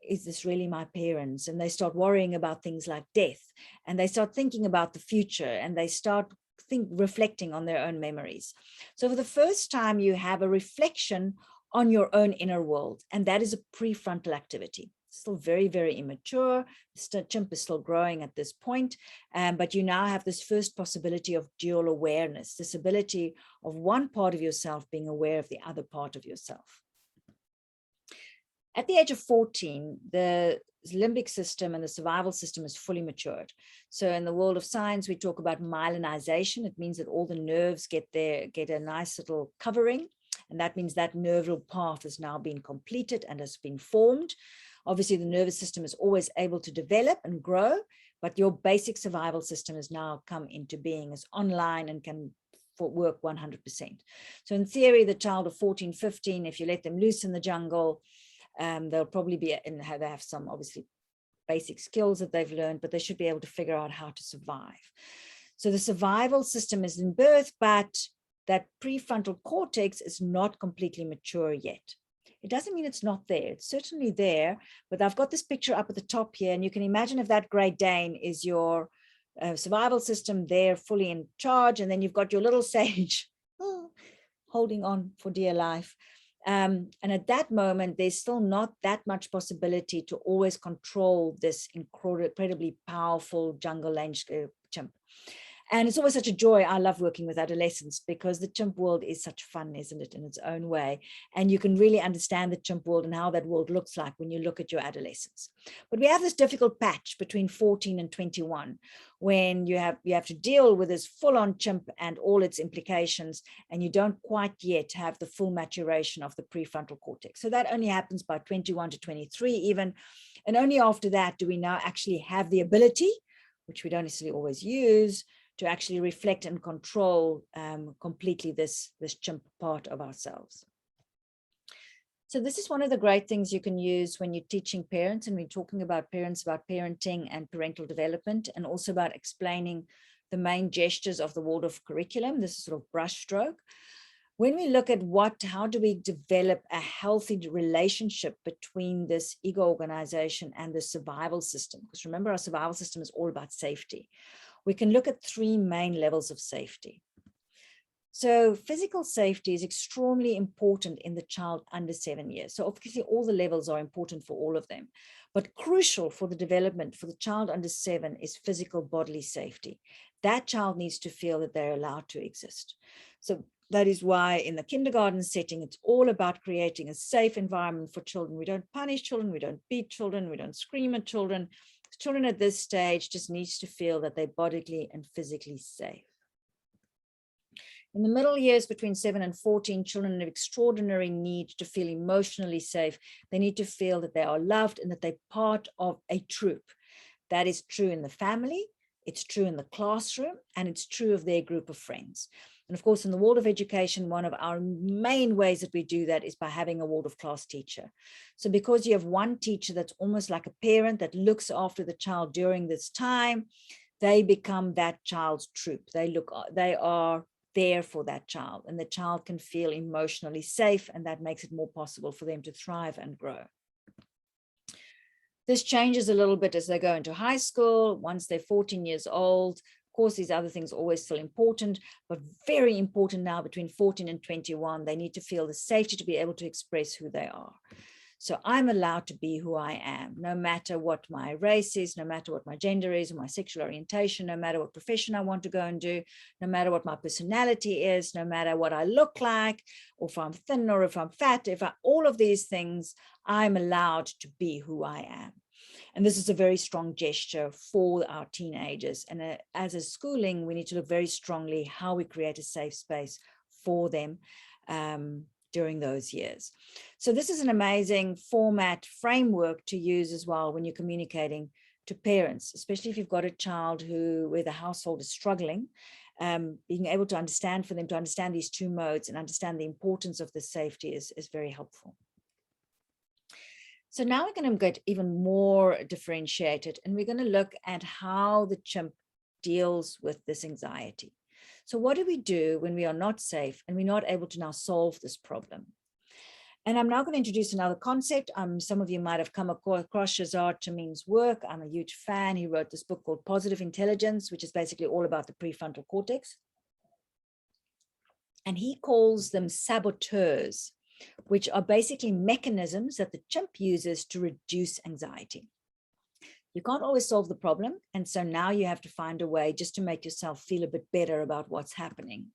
is this really my parents? And they start worrying about things like death. And they start thinking about the future, and they start reflecting on their own memories. So for the first time, you have a reflection on your own inner world. And that is a prefrontal activity. Still very, very immature. The chimp is still growing at this point. But you now have this first possibility of dual awareness, this ability of one part of yourself being aware of the other part of yourself. At the age of 14, the limbic system and the survival system is fully matured. So in the world of science, we talk about myelinization. It means that all the nerves get a nice little covering. And that means that neural path has now been completed and has been formed. Obviously, the nervous system is always able to develop and grow, but your basic survival system has now come into being, is online and can work 100%. So in theory, the child of 14, 15, if you let them loose in the jungle, they'll probably be, they have some obviously basic skills that they've learned, but they should be able to figure out how to survive. So the survival system is in birth, but that prefrontal cortex is not completely mature yet. It doesn't mean it's not there. It's certainly there, but I've got this picture up at the top here, and you can imagine if that Great Dane is your survival system there fully in charge, and then you've got your little sage holding on for dear life. And at that moment, there's still not that much possibility to always control this incredibly powerful jungle landscape chimp. And it's always such a joy. I love working with adolescents because the chimp world is such fun, isn't it, in its own way. And you can really understand the chimp world and how that world looks like when you look at your adolescence. But we have this difficult patch between 14 and 21, when you have to deal with this full-on chimp and all its implications, and you don't quite yet have the full maturation of the prefrontal cortex. So that only happens by 21 to 23 even. And only after that do we now actually have the ability, which we don't necessarily always use, to actually reflect and control completely this chimp part of ourselves. So this is one of the great things you can use when you're teaching parents, and we're talking about parents, about parenting and parental development, and also about explaining the main gestures of the Waldorf curriculum. This is sort of brushstroke. When we look at how do we develop a healthy relationship between this ego organization and the survival system, because remember, our survival system is all about safety. We can look at 3 main levels of safety. So physical safety is extremely important in the child under 7 years. So obviously all the levels are important for all of them, but crucial for the development for the child under 7 is physical bodily safety. That child needs to feel that they're allowed to exist. So that is why in the kindergarten setting, it's all about creating a safe environment for children. We don't punish children, we don't beat children, we don't scream at children. Children at this stage just needs to feel that they're bodily and physically safe. In the middle years between 7 and 14, children have extraordinary need to feel emotionally safe. They need to feel that they are loved and that they're part of a troop. That is true in the family, it's true in the classroom, and it's true of their group of friends. And of course, in the world of education, one of our main ways that we do that is by having a Waldorf class teacher. So because you have one teacher that's almost like a parent that looks after the child during this time, they become that child's troop. They are there for that child, and the child can feel emotionally safe, and that makes it more possible for them to thrive and grow. This changes a little bit as they go into high school. Once they're 14 years old, of course, these other things are always still important, but very important now between 14 and 21, they need to feel the safety to be able to express who they are. So I'm allowed to be who I am, no matter what my race is, no matter what my gender is, or my sexual orientation, no matter what profession I want to go and do, no matter what my personality is, no matter what I look like, or if I'm thin or if I'm fat, all of these things, I'm allowed to be who I am. And this is a very strong gesture for our teenagers. And as a schooling, we need to look very strongly how we create a safe space for them during those years. So this is an amazing format framework to use as well when you're communicating to parents, especially if you've got a child where the household is struggling. Being able to understand, for them to understand these two modes and understand the importance of the safety is very helpful. So now we're going to get even more differentiated, and we're going to look at how the chimp deals with this anxiety. So what do we do when we are not safe and we're not able to now solve this problem? And I'm now going to introduce another concept. Some of you might have come across Shazad Chamin's work. I'm a huge fan. He wrote this book called Positive Intelligence, which is basically all about the prefrontal cortex. And he calls them saboteurs, which are basically mechanisms that the chimp uses to reduce anxiety. You can't always solve the problem. And so now you have to find a way just to make yourself feel a bit better about what's happening.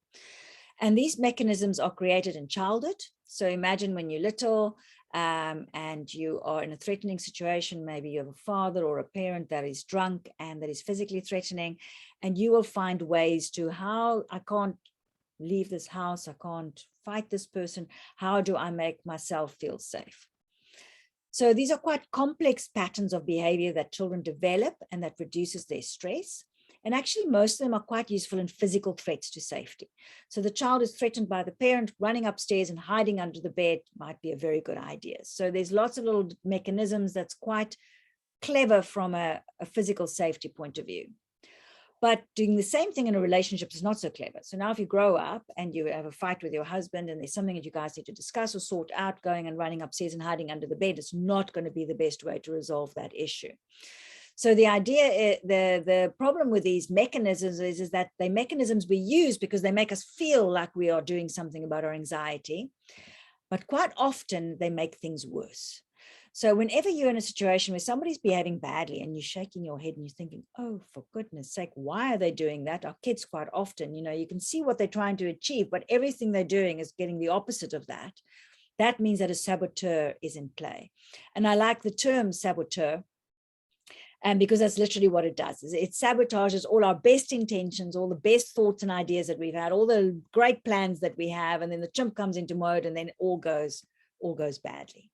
And these mechanisms are created in childhood. So imagine when you're little and you are in a threatening situation, maybe you have a father or a parent that is drunk and that is physically threatening, and you will find ways to I can't leave this house, I can't fight this person, how do I make myself feel safe? So these are quite complex patterns of behavior that children develop and that reduces their stress. And actually, most of them are quite useful in physical threats to safety. So the child is threatened by the parent, running upstairs and hiding under the bed might be a very good idea. So there's lots of little mechanisms that's quite clever from a physical safety point of view. But doing the same thing in a relationship is not so clever. So now if you grow up and you have a fight with your husband and there's something that you guys need to discuss or sort out, going and running upstairs and hiding under the bed is not going to be the best way to resolve that issue. So the idea, the problem with these mechanisms is that they're mechanisms we use because they make us feel like we are doing something about our anxiety. But quite often they make things worse. So whenever you're in a situation where somebody's behaving badly and you're shaking your head and you're thinking, oh, for goodness sake, why are they doing that? Our kids quite often, you can see what they're trying to achieve, but everything they're doing is getting the opposite of that. That means that a saboteur is in play. And I like the term saboteur, because that's literally what it does. It sabotages all our best intentions, all the best thoughts and ideas that we've had, all the great plans that we have, and then the chimp comes into mode and then all goes badly.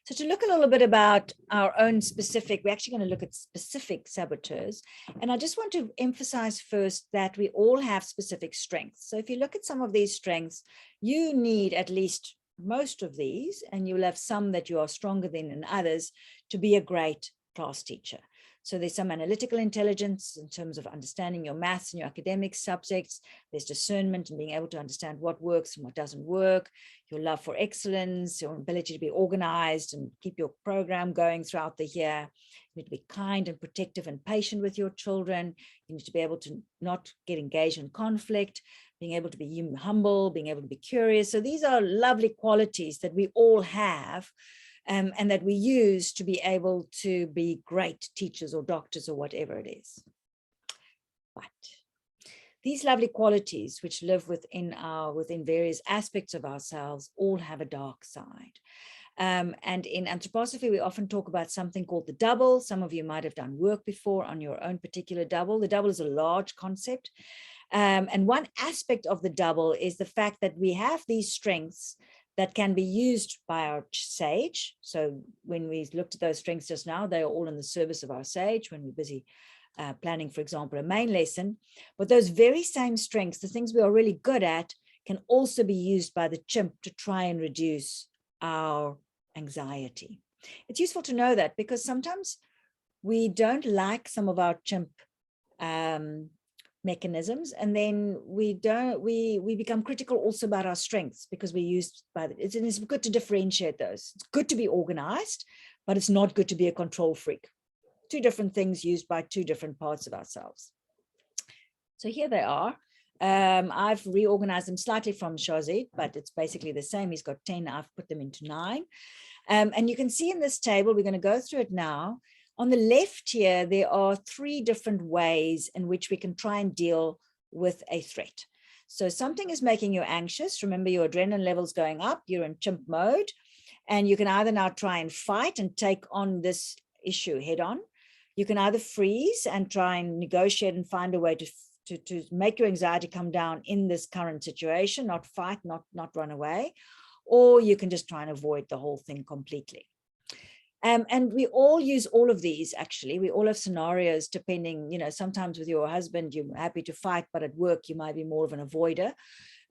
So to look a little bit about our own specific, we're actually going to look at specific saboteurs. And I just want to emphasize first that we all have specific strengths. So if you look at some of these strengths, you need at least most of these, and you'll have some that you are stronger than and others to be a great class teacher. So there's some analytical intelligence in terms of understanding your maths and your academic subjects. There's discernment and being able to understand what works and what doesn't work, your love for excellence, your ability to be organized and keep your program going throughout the year. You need to be kind and protective and patient with your children. You need to be able to not get engaged in conflict, being able to be humble, being able to be curious. So these are lovely qualities that we all have. And that we use to be able to be great teachers or doctors or whatever it is. But these lovely qualities which live within various aspects of ourselves all have a dark side. And in anthroposophy, we often talk about something called the double. Some of you might have done work before on your own particular double. The double is a large concept. And one aspect of the double is the fact that we have these strengths that can be used by our sage. So when we looked at those strengths just now, they are all in the service of our sage when we're busy planning, for example, a main lesson. But those very same strengths, the things we are really good at, can also be used by the chimp to try and reduce our anxiety. It's useful to know that because sometimes we don't like some of our chimp mechanisms, and then we become critical also about our strengths because we're used by it's good to differentiate those. It's good to be organized, but it's not good to be a control freak. Two different things used by two different parts of ourselves. So here they are. I've reorganized them slightly from Shazid, but it's basically the same. He's got 10, I've put them into 9. And you can see in this table, we're going to go through it now. On the left here, there are 3 different ways in which we can try and deal with a threat. So something is making you anxious. Remember, your adrenaline levels going up, you're in chimp mode, and you can either now try and fight and take on this issue head on. You can either freeze and try and negotiate and find a way to make your anxiety come down in this current situation, not fight, not run away, or you can just try and avoid the whole thing completely. And we all use all of these, actually. We all have scenarios depending, sometimes with your husband, you're happy to fight, but at work, you might be more of an avoider.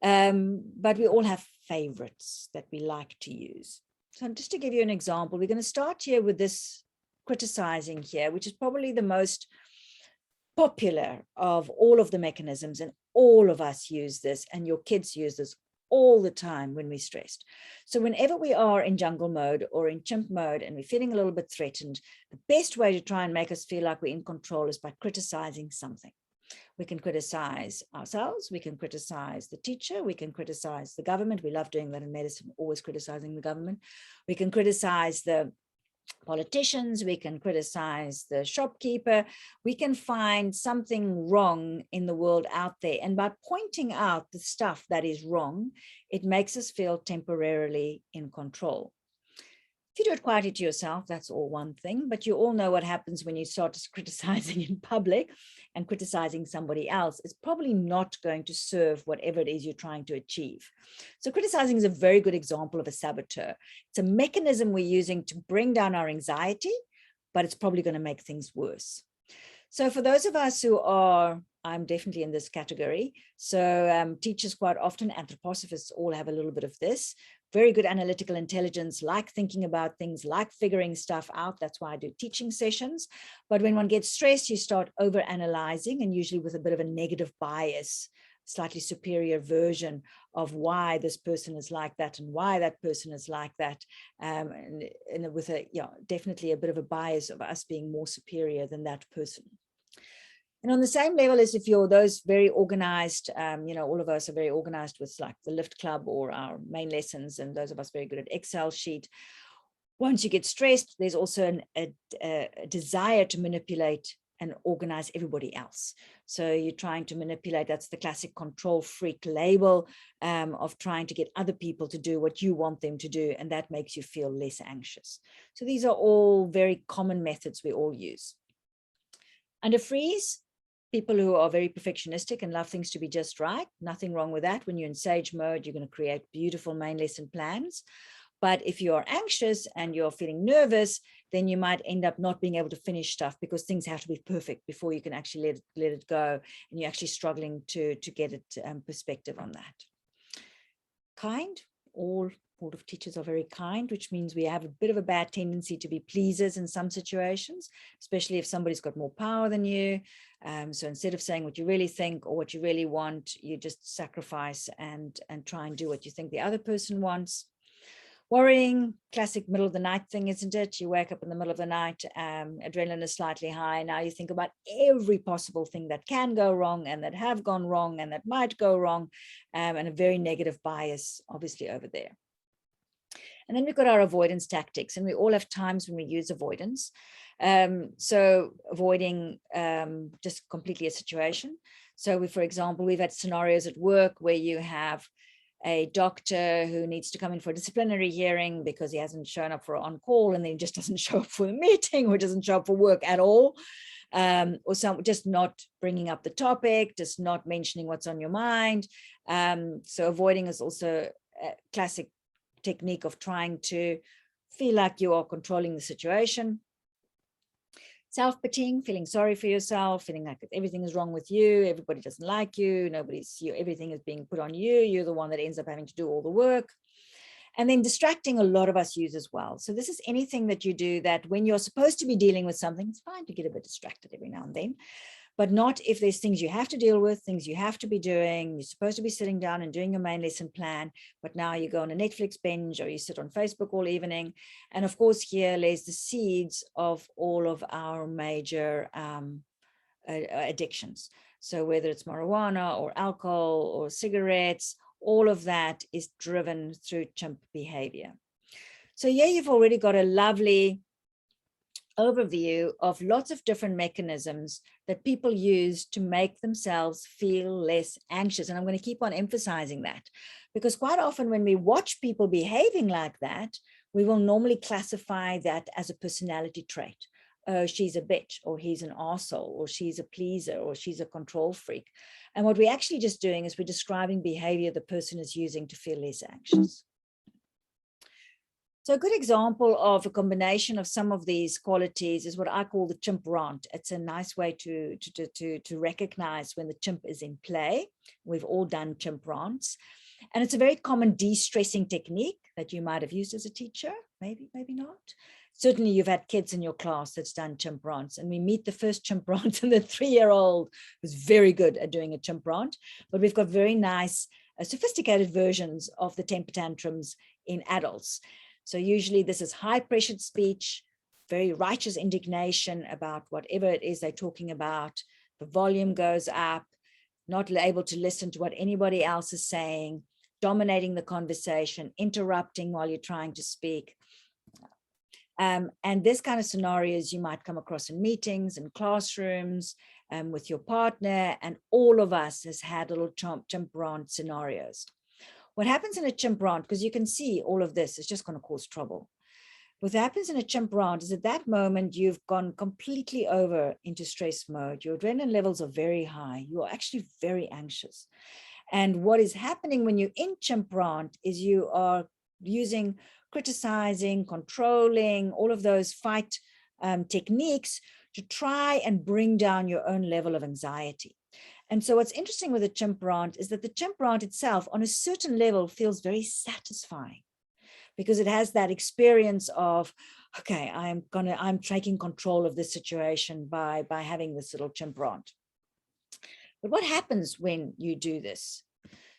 But we all have favorites that we like to use. So just to give you an example, we're going to start here with this criticizing here, which is probably the most popular of all of the mechanisms, and all of us use this, and your kids use this all the time when we're stressed. So whenever we are in jungle mode or in chimp mode and we're feeling a little bit threatened, the best way to try and make us feel like we're in control is by criticizing something. We can criticize ourselves, we can criticize the teacher, we can criticize the government. We love doing that in medicine, always criticizing the government. We can criticize the politicians, we can criticize the shopkeeper, we can find something wrong in the world out there. And by pointing out the stuff that is wrong, it makes us feel temporarily in control. If you do it quietly to yourself, that's all one thing, but you all know what happens when you start criticizing in public and criticizing somebody else. It's probably not going to serve whatever it is you're trying to achieve. So criticizing is a very good example of a saboteur. It's a mechanism we're using to bring down our anxiety, but it's probably going to make things worse. So for those of us who are, I'm definitely in this category. So teachers quite often, anthroposophists all have a little bit of this. Very good analytical intelligence, like thinking about things, like figuring stuff out. That's why I do teaching sessions. But when one gets stressed, you start over-analyzing, and usually with a bit of a negative bias, slightly superior version of why this person is like that and why that person is like that. And with definitely a bit of a bias of us being more superior than that person. And on the same level as if you're those very organized, all of us are very organized with like the Lift Club or our main lessons, and those of us very good at Excel sheet. Once you get stressed, there's also a desire to manipulate and organize everybody else. So you're trying to manipulate, that's the classic control freak label of trying to get other people to do what you want them to do, and that makes you feel less anxious. So these are all very common methods we all use. Under freeze, people who are very perfectionistic and love things to be just right, nothing wrong with that. When you're in sage mode, you're going to create beautiful main lesson plans. But if you're anxious and you're feeling nervous, then you might end up not being able to finish stuff because things have to be perfect before you can actually let it go. And you're actually struggling to get it perspective on that. Kind, all of teachers are very kind, which means we have a bit of a bad tendency to be pleasers in some situations, especially if somebody's got more power than you. So instead of saying what you really think or what you really want, you just sacrifice and try and do what you think the other person wants. Worrying, classic middle of the night thing, isn't it? You wake up in the middle of the night, adrenaline is slightly high. Now you think about every possible thing that can go wrong and that have gone wrong and that might go wrong, and a very negative bias, obviously, over there. And then we've got our avoidance tactics, and we all have times when we use avoidance. So avoiding just completely a situation. So for example, we've had scenarios at work where you have a doctor who needs to come in for a disciplinary hearing because he hasn't shown up for on-call, and then he just doesn't show up for the meeting or doesn't show up for work at all. Or just not bringing up the topic, just not mentioning what's on your mind. So avoiding is also a classic technique of trying to feel like you are controlling the situation. Self-pitying, feeling sorry for yourself, feeling like everything is wrong with you, everybody doesn't like you, everything is being put on you, you're the one that ends up having to do all the work. And then distracting, a lot of us use as well. So this is anything that you do that when you're supposed to be dealing with something, it's fine to get a bit distracted every now and then, but not if there's things you have to deal with, things you have to be doing. You're supposed to be sitting down and doing your main lesson plan, but now you go on a Netflix binge or you sit on Facebook all evening. And of course, here lays the seeds of all of our major addictions. So whether it's marijuana or alcohol or cigarettes, all of that is driven through chimp behavior. So here you've already got a lovely overview of lots of different mechanisms that people use to make themselves feel less anxious. And I'm going to keep on emphasizing that, because quite often when we watch people behaving like that, we will normally classify that as a personality trait. Oh, she's a bitch, or he's an arsehole, or she's a pleaser, or she's a control freak. And what we're actually just doing is we're describing behavior the person is using to feel less anxious. So a good example of a combination of some of these qualities is what I call the chimp rant. It's a nice way to recognize when the chimp is in play. We've all done chimp rants. And it's a very common de-stressing technique that you might have used as a teacher, maybe not. Certainly you've had kids in your class that's done chimp rants, and we meet the first chimp rant and the 3-year-old was very good at doing a chimp rant, but we've got very nice, sophisticated versions of the temper tantrums in adults. So usually this is high pressured speech, very righteous indignation about whatever it is they're talking about. The volume goes up, not able to listen to what anybody else is saying, dominating the conversation, interrupting while you're trying to speak. And this kind of scenarios you might come across in meetings and classrooms with your partner, and all of us has had little chimp rant scenarios. What happens in a chimp rant, because you can see all of this is just going to cause trouble. What happens in a chimp rant is at that moment, you've gone completely over into stress mode. Your adrenaline levels are very high. You're actually very anxious. And what is happening when you're in chimp rant is you are using criticizing, controlling, all of those fight techniques to try and bring down your own level of anxiety. And so what's interesting with the chimp rant is that the chimp rant itself on a certain level feels very satisfying, because it has that experience of, okay, I'm taking control of this situation by having this little chimp rant. But what happens when you do this?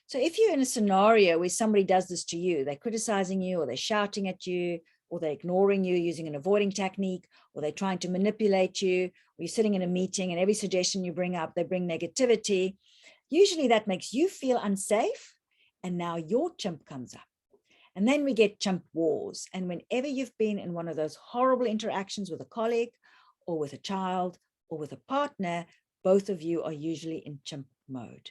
So if you're in a scenario where somebody does this to you, they're criticizing you, or they're shouting at you, or they're ignoring you using an avoiding technique, or they're trying to manipulate you, or you're sitting in a meeting and every suggestion you bring up, they bring negativity. Usually that makes you feel unsafe, and now your chimp comes up. And then we get chimp wars. And whenever you've been in one of those horrible interactions with a colleague, or with a child, or with a partner, both of you are usually in chimp mode.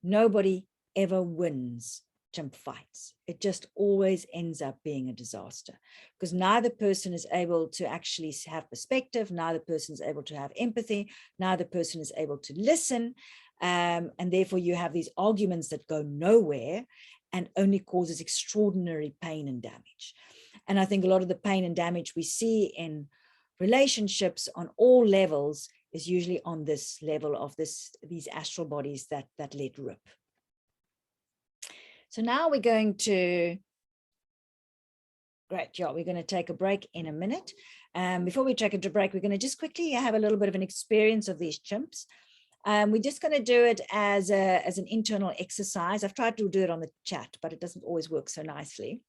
Nobody ever wins chimp fights. It just always ends up being a disaster, because neither person is able to actually have perspective, neither person is able to have empathy, neither person is able to listen, and therefore you have these arguments that go nowhere and only causes extraordinary pain and damage. And I think a lot of the pain and damage we see in relationships on all levels is usually on this level of these astral bodies that let rip. So now we're going to, we're going to take a break in a minute. Before we take a break, we're going to just quickly have a little bit of an experience of these chimps. We're just going to do it as an internal exercise. I've tried to do it on the chat, but it doesn't always work so nicely.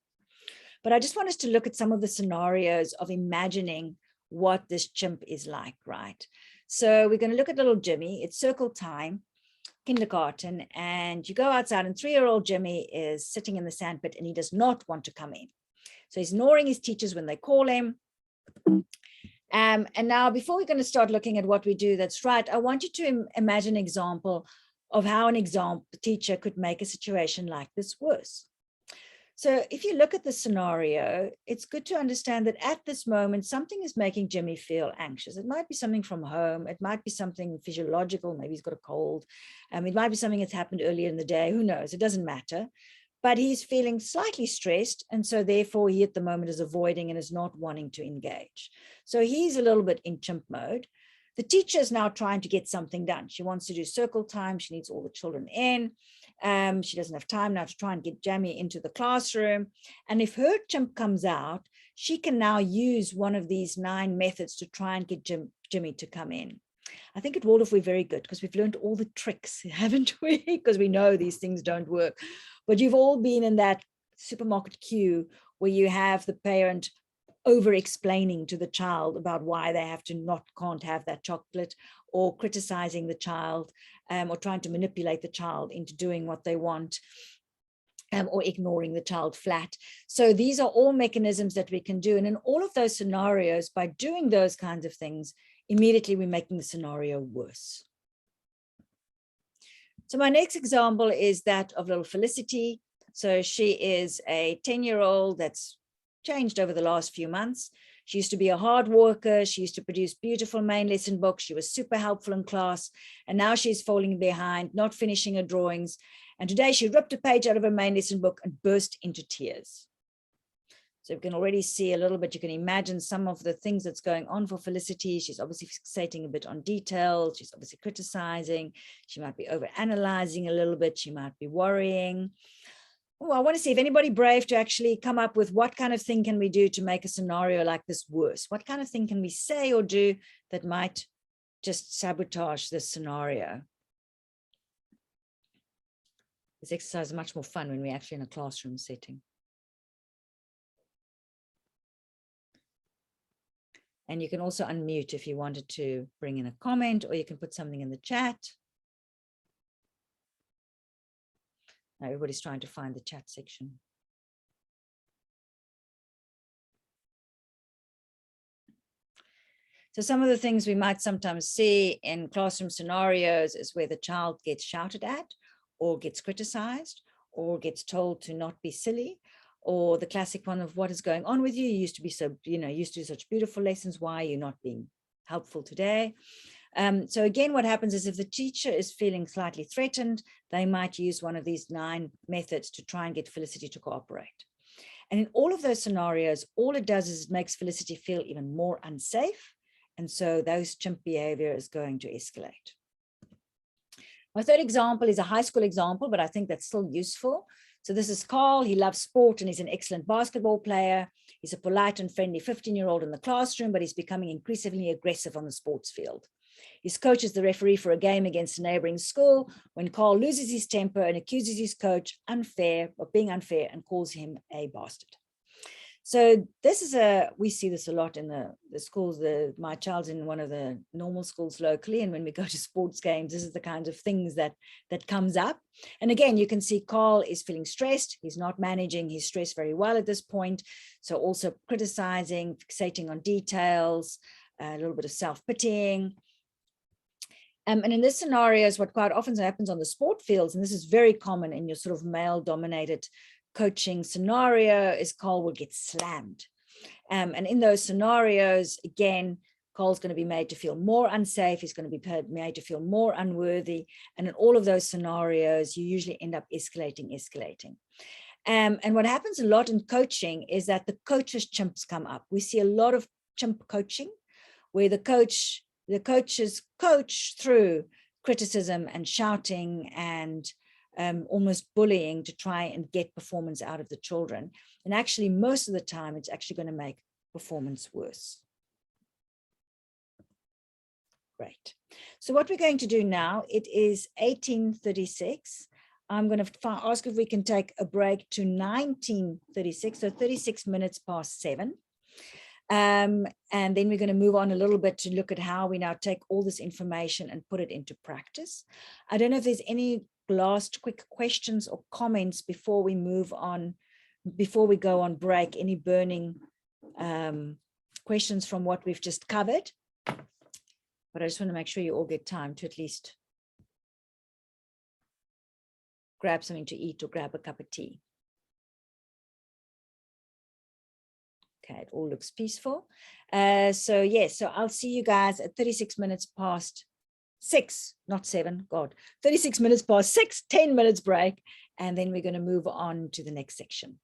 But I just want us to look at some of the scenarios of imagining what this chimp is like, right? So we're going to look at little Jimmy. It's circle time, kindergarten, and you go outside, and 3-year-old Jimmy is sitting in the sandpit and he does not want to come in. So he's ignoring his teachers when they call him. And now before we're going to start looking at what we do that's right, I want you to imagine an example of how an teacher could make a situation like this worse. So if you look at the scenario, it's good to understand that at this moment, something is making Jimmy feel anxious. It might be something from home. It might be something physiological. Maybe he's got a cold. It might be something that's happened earlier in the day. Who knows? It doesn't matter. But he's feeling slightly stressed. And so therefore he at the moment is avoiding and is not wanting to engage. So he's a little bit in chimp mode. The teacher is now trying to get something done. She wants to do circle time. She needs all the children in. She doesn't have time now to try and get Jamie into the classroom. And if her chimp comes out, she can now use one of these 9 methods to try and get Jimmy to come in. I think at Waldorf we're very good because we've learned all the tricks, haven't we? Because we know these things don't work. But you've all been in that supermarket queue where you have the parent over explaining to the child about why they can't have that chocolate, or criticizing the child, or trying to manipulate the child into doing what they want, or ignoring the child flat. So these are all mechanisms that we can do. And in all of those scenarios, by doing those kinds of things, immediately we're making the scenario worse. So my next example is that of little Felicity. So she is a 10-year-old that's changed over the last few months. She used to be a hard worker. She used to produce beautiful main lesson books. She was super helpful in class. And now she's falling behind, not finishing her drawings. And today she ripped a page out of her main lesson book and burst into tears. So you can already see a little bit, you can imagine some of the things that's going on for Felicity. She's obviously fixating a bit on details. She's obviously criticizing. She might be overanalyzing a little bit. She might be worrying. Oh, I want to see if anybody brave to actually come up with what kind of thing can we do to make a scenario like this worse? What kind of thing can we say or do that might just sabotage this scenario? This exercise is much more fun when we're actually in a classroom setting. And you can also unmute if you wanted to bring in a comment, or you can put something in the chat. Now everybody's trying to find the chat section. So some of the things we might sometimes see in classroom scenarios is where the child gets shouted at, or gets criticized, or gets told to not be silly, or the classic one of what is going on with you? You used to be so, used to do such beautiful lessons. Why are you not being helpful today? So again, what happens is if the teacher is feeling slightly threatened, they might use one of these 9 methods to try and get Felicity to cooperate. And in all of those scenarios, all it does is it makes Felicity feel even more unsafe. And so those chimp behavior is going to escalate. My third example is a high school example, but I think that's still useful. So this is Carl. He loves sport and he's an excellent basketball player. He's a polite and friendly 15-year-old in the classroom, but he's becoming increasingly aggressive on the sports field. His coach is the referee for a game against a neighboring school when Carl loses his temper and accuses his coach of being unfair and calls him a bastard. So this is we see this a lot in the schools. My child's in one of the normal schools locally, and when we go to sports games, this is the kinds of things that comes up. And again, you can see Carl is feeling stressed. He's not managing his stress very well at this point. So also criticizing, fixating on details, a little bit of self-pitying. And in this scenarios, what quite often happens on the sport fields, and this is very common in your sort of male-dominated coaching scenario, is Carl will get slammed. And in those scenarios, again, Carl's going to be made to feel more unsafe. He's going to be made to feel more unworthy. And in all of those scenarios, you usually end up escalating. And what happens a lot in coaching is that the coach's chimps come up. We see a lot of chimp coaching where the coaches coach through criticism and shouting and almost bullying to try and get performance out of the children. And actually, most of the time, it's actually going to make performance worse. Great. So what we're going to do now, it is 18:36. I'm going to ask if we can take a break to 19:36, so 36 minutes past 7. And then we're going to move on a little bit to look at how we now take all this information and put it into practice. I don't know if there's any last quick questions or comments before we move on, before we go on break, any burning questions from what we've just covered. But I just want to make sure you all get time to at least grab something to eat or grab a cup of tea. Okay, it all looks peaceful. So yes, so I'll see you guys at 36 minutes past 6, not 7, God, 36 minutes past 6, 10 minutes break, and then we're going to move on to the next section.